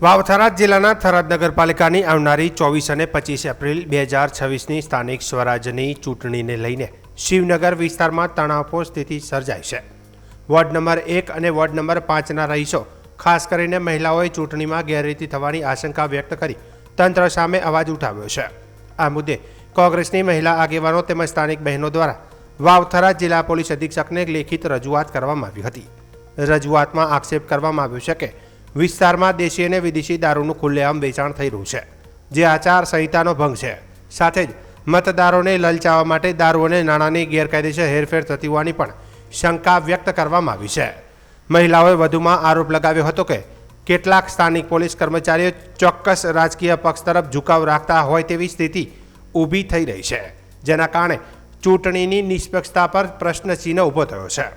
વાવ-થરાદ જિલ્લાના થરાદ નગરપાલિકાની આવનારી 24 અને 25 એપ્રિલ 2026ની સ્થાનિક સ્વરાજની ચૂંટણીને લઈને શિવનગર વિસ્તારમાં તણાવપૂર્ણ સ્થિતિ સર્જાઈ છે। વોર્ડ નંબર 1 અને વોર્ડ નંબર 5ના રહીશો ખાસ કરીને મહિલાઓએ ચૂંટણીમાં ગેરરીતિ થવાની આશંકા વ્યક્ત કરી તંત્ર સામે અવાજ ઉઠાવ્યો છે। આ મુદ્દે કોંગ્રેસની મહિલા આગેવાનો તેમજ સ્થાનિક બહેનો દ્વારા વાવ-થરાદ જિલ્લા પોલીસ અધિક્ષકને લેખિત રજૂઆત કરવામાં આવી હતી। રજૂઆતમાં આક્ષેપ કરવામાં આવ્યો છે કે વિસ્તારમાં દેશી અને વિદેશી દારૂનું ખુલ્લેઆમ વેચાણ થઈ રહ્યું છે, જે આચાર સંહિતાનો ભંગ છે। સાથે જ મતદારોને લલચાવવા માટે દારૂ અને નાણાંની ગેરકાયદેસર હેરફેર થતી હોવાની પણ શંકા વ્યક્ત કરવામાં આવી છે। મહિલાઓએ વધુમાં આરોપ લગાવ્યો હતો કે કેટલાક સ્થાનિક પોલીસ કર્મચારીઓ ચોક્કસ રાજકીય પક્ષ તરફ ઝુકાવ રાખતા હોય તેવી સ્થિતિ ઊભી થઈ રહી છે, જેના કારણે ચૂંટણીની નિષ્પક્ષતા પર પ્રશ્નચિહ્ન ઊભો થયો છે।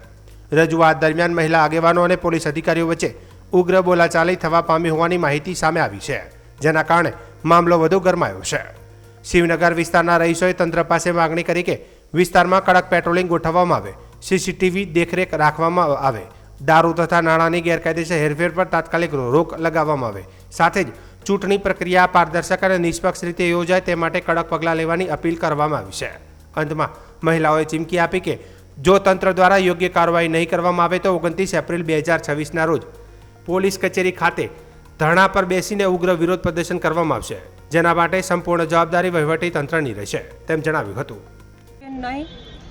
રજૂઆત દરમિયાન મહિલા આગેવાનો અને પોલીસ અધિકારીઓ વચ્ચે ઉગ્ર બોલાચાલી થવા પામી હોવાની માહિતી સામે આવી છે, જેના કારણે મામલો વધુ ગરમાયો છે। શિવનગર વિસ્તારના રહીશોએ તંત્ર પાસે માગણી કરી કે વિસ્તારમાં કડક પેટ્રોલિંગ ગોઠવવામાં આવે, સીસીટીવી દેખરેખ રાખવામાં આવે, દારૂ તથા નાણાંની ગેરકાયદેસર હેરફેર પર તાત્કાલિક રોક લગાવવામાં આવે, સાથે જ ચૂંટણી પ્રક્રિયા પારદર્શક અને નિષ્પક્ષ રીતે યોજાય તે માટે કડક પગલાં લેવાની અપીલ કરવામાં આવી છે। અંતમાં મહિલાઓએ ચીમકી આપી કે જો તંત્ર દ્વારા યોગ્ય કાર્યવાહી નહીં કરવામાં આવે તો 29 એપ્રિલ 2026ના રોજ પોલીસ કચેરી ખાતે ધરણા પર બેસીને ઉગ્ર વિરોધ પ્રદર્શન કરવામાં આવશે, જેના માટે સંપૂર્ણ જવાબદારી વહીવટી તંત્રની રહેશે તેમ જણાવ્યું હતું। નહીં,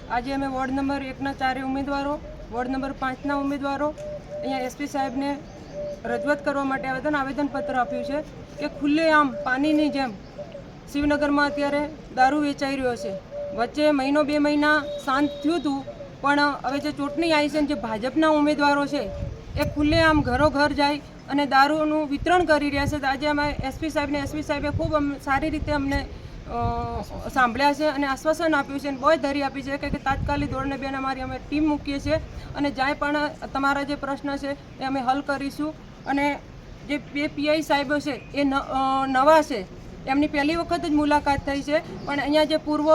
આજે અમે વોર્ડ નંબર 1ના 4 ઉમેદવારો, વોર્ડ નંબર 5ના ઉમેદવારો અહીંયા એસપી સાહેબને રજૂઆત કરવા માટે આવેદનપત્ર આપ્યું છે કે ખુલ્લેઆમ પાણીની જેમ શિવનગરમાં અત્યારે દારૂ વેચાઈ રહ્યો છે। વચ્ચે મહિનો 2 મહિના શાંત થયું હતું, પણ હવે જે ચૂંટણી આવી છે જે ભાજપના ઉમેદવારો છે એ ખુલ્લેઆમ ઘરો ઘર જાય અને દારૂનું વિતરણ કરી રહ્યા છે। આજે અમે એસપી સાહેબે ખૂબ સારી રીતે અમને સાંભળ્યા છે અને આશ્વાસન આપ્યું છે અને બાંયધરી આપી છે કે તાત્કાલિક ધોરણે બેન અમારી અમે ટીમ મૂકીએ છીએ અને જ્યાં પણ તમારા જે પ્રશ્ન છે એ અમે હલ કરીશું। અને જે બે પીઆઈ સાહેબો છે એ નવા છે, એમની પહેલી વખત જ મુલાકાત થઈ છે, પણ અહીંયા જે પૂર્વ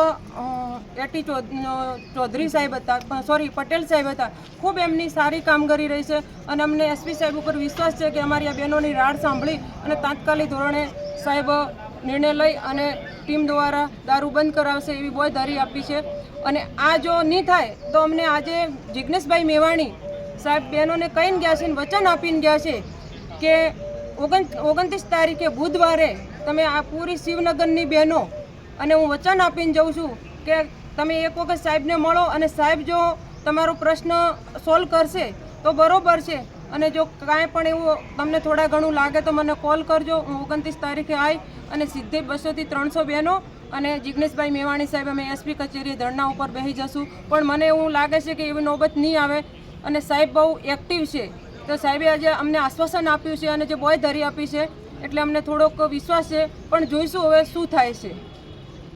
એટી ચૌધરી સાહેબ હતા, પટેલ સાહેબ હતા, ખૂબ એમની સારી કામગીરી રહી છે અને અમને એસપી સાહેબ ઉપર વિશ્વાસ છે કે અમારી આ બહેનોની રાડ સાંભળી અને તાત્કાલિક ધોરણે સાહેબ નિર્ણય લઈ અને ટીમ દ્વારા દારૂ બંધ કરાવશે એવી બાંયધરી આપી છે। અને આ જો નહીં થાય તો અમને આજે જિજ્ઞેશભાઈ મેવાણી સાહેબ બહેનોને કહીને ગયા છે અને વચન આપીને ગયા છે કે 29 તારીખે બુધવારે તમે આ પૂરી શિવનગરની બહેનો અને હું વચન આપીને જાઉં છું કે તમે એક વખત સાહેબને મળો અને સાહેબ જો તમારો પ્રશ્ન સોલ્વ કરશે તો બરાબર છે, અને જો કાંઈ પણ એવું તમને થોડા ઘણું લાગે તો મને કોલ કરજો। હું 29 તારીખે આવી અને સીધે 200 થી 300 બહેનો અને જિજ્ઞેશભાઈ મેવાણી સાહેબ અમે એસપી કચેરીએ ધરણા ઉપર બેસી જશું, પણ મને એવું લાગે છે કે એવી નોબત નહીં આવે અને સાહેબ બહુ એક્ટિવ છે। તો સાહેબે આજે અમને આશ્વાસન આપ્યું છે અને જે બાંયધરી આપી છે એટલે અમને થોડોક વિશ્વાસ છે, પણ જોઈશું હવે શું થાય છે।